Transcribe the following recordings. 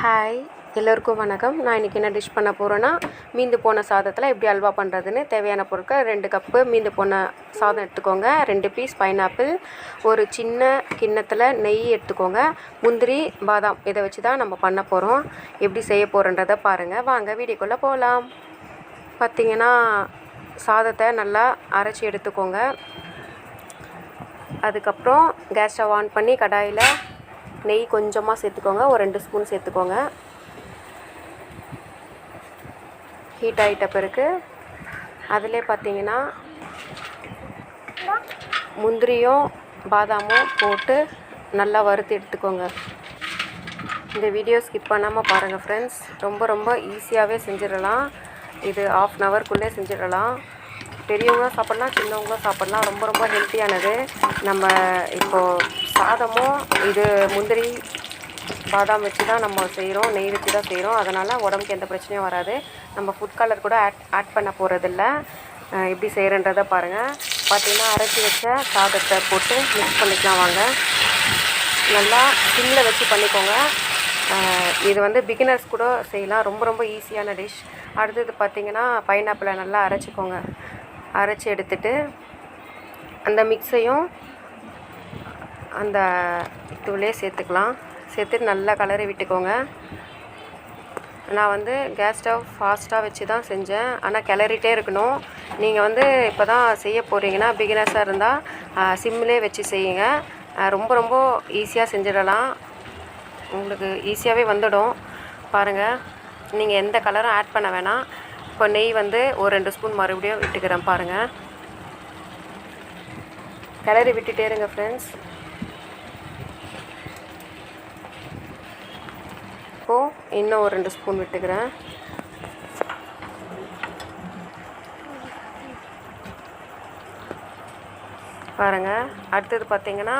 Hi, எல்லோருக்கும் வணக்கம். நான் இன்றைக்கி என்ன டிஷ் பண்ண போகிறேன்னா, மீந்து போன சாதத்தில் எப்படி அல்வா பண்ணுறதுன்னு தேவையான பொருட்கள் 2 கப்பு மீந்து போன சாதம் எடுத்துக்கோங்க, 2 பீஸ் பைனாப்பிள், ஒரு சின்ன கிண்ணத்தில் நெய் எடுத்துக்கோங்க, முந்திரி, பாதாம் இதை வச்சு தான் நம்ம பண்ண போகிறோம். எப்படி செய்ய போகிறோன்றதை பாருங்கள். வாங்க வீடியோக்குள்ளே போகலாம். பார்த்திங்கன்னா சாதத்தை நல்லா அரைச்சி எடுத்துக்கோங்க. அதுக்கப்புறம் கேஸ் ஸ்டவ் ஆன் பண்ணி கடாயில் நெய் கொஞ்சமாக சேர்த்துக்கோங்க, ஒரு 2 ஸ்பூன் சேர்த்துக்கோங்க. ஹீட் ஆகிட்ட பிறகு அதிலே பார்த்திங்கன்னா முந்திரியும் பாதாமும் போட்டு நல்லா வறுத்து எடுத்துக்கோங்க. இந்த வீடியோ ஸ்கிப் பண்ணாமல் பாருங்கள் ஃப்ரெண்ட்ஸ். ரொம்ப ஈஸியாகவே செஞ்சிடலாம். இது 1/2 ஹவர்க்குள்ளே செஞ்சிடலாம். பெரியவங்களும் சாப்பிட்லாம், சின்னவங்களும் சாப்பிட்லாம். ரொம்ப ஹெல்த்தியானது. நம்ம இப்போது சாதமும் இது முந்திரி பாதாம் வச்சு தான் நம்ம செய்கிறோம், நெய் வச்சு தான் செய்கிறோம். அதனால் உடம்புக்கு எந்த பிரச்சனையும் வராது. நம்ம ஃபுட் கலர் கூட ஆட் பண்ண போகிறதில்ல. எப்படி செய்கிறன்றதை பாருங்கள். பார்த்திங்கன்னா அரைச்சி வச்ச சாதத்தை போட்டு மிக்ஸ் பண்ணிக்கலாம். வாங்க, நல்லா சிம்மில் வச்சு பண்ணிக்கோங்க. இது பிகினர்ஸ் கூட செய்யலாம். ரொம்ப ஈஸியான டிஷ். அடுத்தது பார்த்திங்கன்னா பைனாப்பிளை நல்லா அரைச்சிக்கோங்க. அரைச்சி எடுத்துட்டு அந்த மிக்ஸையும் அந்த இதுலேயே சேர்த்துக்கலாம். சேர்த்துட்டு நல்லா கலரி விட்டுக்கோங்க. நான் கேஸ் ஸ்டவ் ஃபாஸ்ட்டாக வச்சு தான் செஞ்சேன். ஆனால் கிளறிட்டே இருக்கணும். நீங்கள் இப்போ தான் செய்ய போகிறீங்கன்னா பிகினர்ஸாக இருந்தால் சிம்மிலே வச்சு செய்யுங்க. ரொம்ப ஈஸியாக செஞ்சிடலாம். உங்களுக்கு ஈஸியாகவே வந்துடும். பாருங்கள், நீங்கள் எந்த கலரும் ஆட் பண்ண வேணாம். இப்போ நெய் ஒரு 2 ஸ்பூன் மறுபடியும் விட்டுக்கிறேன். பாருங்கள், கிளறி விட்டுட்டே இருங்க ஃப்ரெண்ட்ஸ். இப்போது இன்னும் ஒரு 2 ஸ்பூன் விட்டுக்கிறேன். பாருங்கள், அடுத்தது பார்த்திங்கன்னா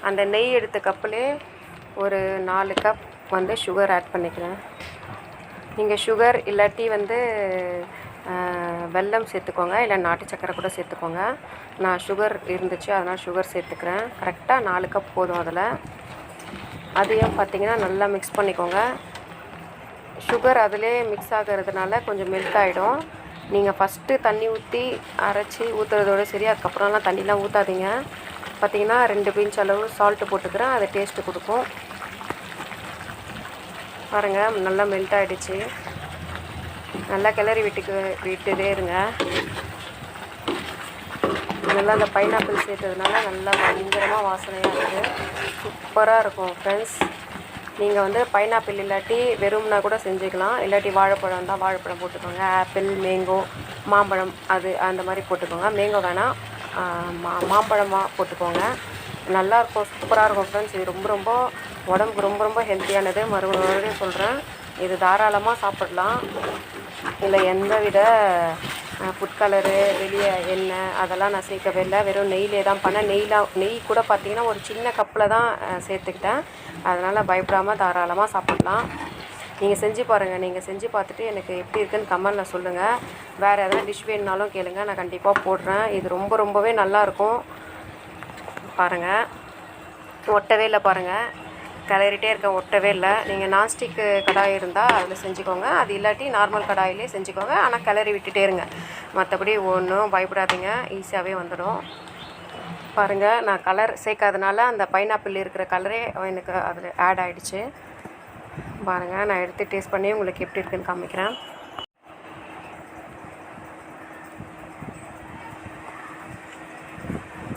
அந்த நெய் எடுத்த கப்புலே ஒரு 4 கப் சுகர் ஆட் பண்ணிக்கிறேன். நீங்கள் சுகர் இல்லாட்டி வெல்லம் சேர்த்துக்கோங்க, இல்லை நாட்டு சக்கரை கூட சேர்த்துக்கோங்க. நான் சுகர் இருந்துச்சு, அதனால் சுகர் சேர்த்துக்கிறேன். கரெக்டாக 4 கப் போதும். அதையும் பார்த்திங்கன்னா நல்லா மிக்ஸ் பண்ணிக்கோங்க. சுகர் அதிலே மிக்ஸ் ஆகிறதுனால கொஞ்சம் மெல்ட் ஆகிடும். நீங்கள் ஃபஸ்ட்டு தண்ணி ஊற்றி அரைச்சி ஊற்றுறதோடு சரி, அதுக்கப்புறம்லாம் தண்ணிலாம் ஊற்றாதீங்க. பார்த்திங்கன்னா 2 பிஞ்ச் அளவு சால்ட்டு போட்டுக்கிறேன். அது டேஸ்ட்டு கொடுக்கும். பாருங்கள், நல்லா மெல்ட் ஆகிடுச்சு. நல்லா கிளறி விட்டுட்டே இருங்க. நல்லா அந்த பைனாப்பிள் சேர்த்ததுனால நல்லா பயங்கரமாக வாசனையாக இருக்குது. சூப்பராக இருக்கும் ஃப்ரெண்ட்ஸ். நீங்கள் பைனாப்பிள் இல்லாட்டி வெறும்னா கூட செஞ்சுக்கலாம். இல்லாட்டி வாழைப்பழம் இருந்தால் வாழைப்பழம் போட்டுக்கோங்க. ஆப்பிள், மேங்கோ, மாம்பழம் அந்த மாதிரி போட்டுக்கோங்க. மேங்கோ வேணாம், மாம்பழமாக போட்டுக்கோங்க. நல்லாயிருக்கும், சூப்பராக இருக்கும் ஃப்ரெண்ட்ஸ். இது ரொம்ப உடம்புக்கு ரொம்ப ஹெல்த்தியானது. மறுபடியும் சொல்கிறேன், இது தாராளமாக சாப்பிடலாம். இதில் எந்த வித ஃபுட் கலரு, வெளியே எண்ணெய் அதெல்லாம் நான் சேர்க்கவே இல்லை. வெறும் நெய்யிலே தான் பண்ணேன். நெய் கூட பார்த்திங்கன்னா ஒரு சின்ன கப்பில் தான் சேர்த்துக்கிட்டேன். அதனால் பயப்படாமல் தாராளமாக சாப்பிடலாம். நீங்கள் செஞ்சு பாருங்கள். நீங்கள் செஞ்சு பார்த்துட்டு எனக்கு எப்படி இருக்குன்னு கமெண்டில் சொல்லுங்கள். வேறு எதனா டிஷ் வேணுனாலும் கேளுங்க, நான் கண்டிப்பாக போடுறேன். இது ரொம்பவே நல்லாயிருக்கும். பாருங்கள், ஒட்டவே இல்லை. பாருங்கள், கிளறிட்டே இருக்க, ஒட்டவே இல்லை. நீங்கள் நான்ஸ்டிக்கு கடாய் இருந்தால் அதில் செஞ்சுக்கோங்க. அது இல்லாட்டி நார்மல் கடாயிலே செஞ்சுக்கோங்க. ஆனால் கிளறி விட்டுட்டே இருங்க. மற்றபடி ஒன்றும் பயப்படாதீங்க, ஈஸியாகவே வந்துடும். பாருங்கள், நான் கலர் சேர்க்காதனால அந்த பைனாப்பிள் இருக்கிற கலரே எனக்கு அதில் ஆட் ஆகிடுச்சு. பாருங்கள், நான் எடுத்து டேஸ்ட் பண்ணி உங்களுக்கு எப்படி இருக்குன்னு காமிக்கிறேன்.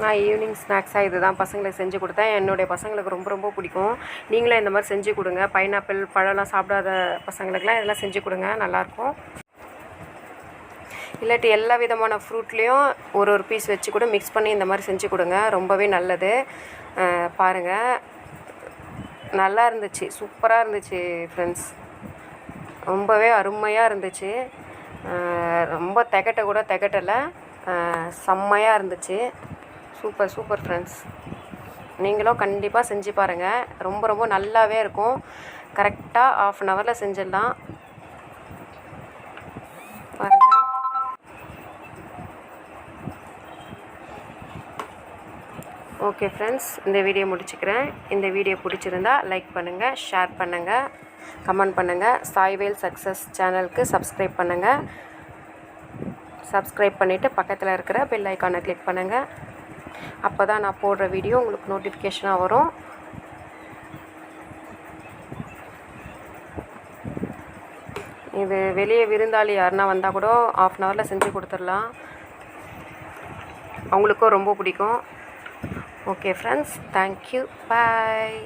நான் ஈவினிங் ஸ்நாக்ஸாக இது தான் பசங்களுக்கு செஞ்சு கொடுத்தேன். என்னுடைய பசங்களுக்கு ரொம்ப பிடிக்கும். நீங்களும் இந்த மாதிரி செஞ்சு கொடுங்க. பைனாப்பிள் பழம்லாம் சாப்பிடாத பசங்களுக்கெலாம் இதெல்லாம் செஞ்சு கொடுங்க, நல்லாயிருக்கும். இல்லாட்டி எல்லா விதமான ஃப்ரூட்லேயும் ஒரு பீஸ் வச்சு கூட மிக்ஸ் பண்ணி இந்த மாதிரி செஞ்சு கொடுங்க. ரொம்பவே நல்லது. பாருங்கள், நல்லா இருந்துச்சு, சூப்பராக இருந்துச்சு ஃப்ரெண்ட்ஸ். ரொம்பவே அருமையாக இருந்துச்சு. ரொம்ப திகட்டலை, செம்மையாக இருந்துச்சு. Super friends. நீங்களும் கண்டிப்பாக செஞ்சு பாருங்கள். ரொம்ப நல்லாவே இருக்கும். கரெக்டாக 1/2 ஹவரில் செஞ்சிடலாம். பாருங்கள், ஓகே ஃப்ரெண்ட்ஸ், இந்த வீடியோ முடிச்சுக்கிறேன். இந்த வீடியோ பிடிச்சிருந்தா லைக் பண்ணுங்கள், ஷேர் பண்ணுங்கள், கமெண்ட் பண்ணுங்கள். சாய்வேல் சக்ஸஸ் சேனலுக்கு சப்ஸ்கிரைப் பண்ணுங்கள். சப்ஸ்கிரைப் பண்ணிவிட்டு பக்கத்தில் இருக்கிற பெல் ஐக்கானை கிளிக் பண்ணுங்கள். அப்போ தான் நான் போடுற வீடியோ உங்களுக்கு நோட்டிஃபிகேஷனாக வரும். இது வெளியே விருந்தாளி யாருன்னா வந்தால் கூட ½ அன் ஹவரில் செஞ்சு கொடுத்துடலாம். அவங்களுக்கும் ரொம்ப பிடிக்கும். ஓகே ஃப்ரெண்ட்ஸ், தேங்க்யூ, பாய்.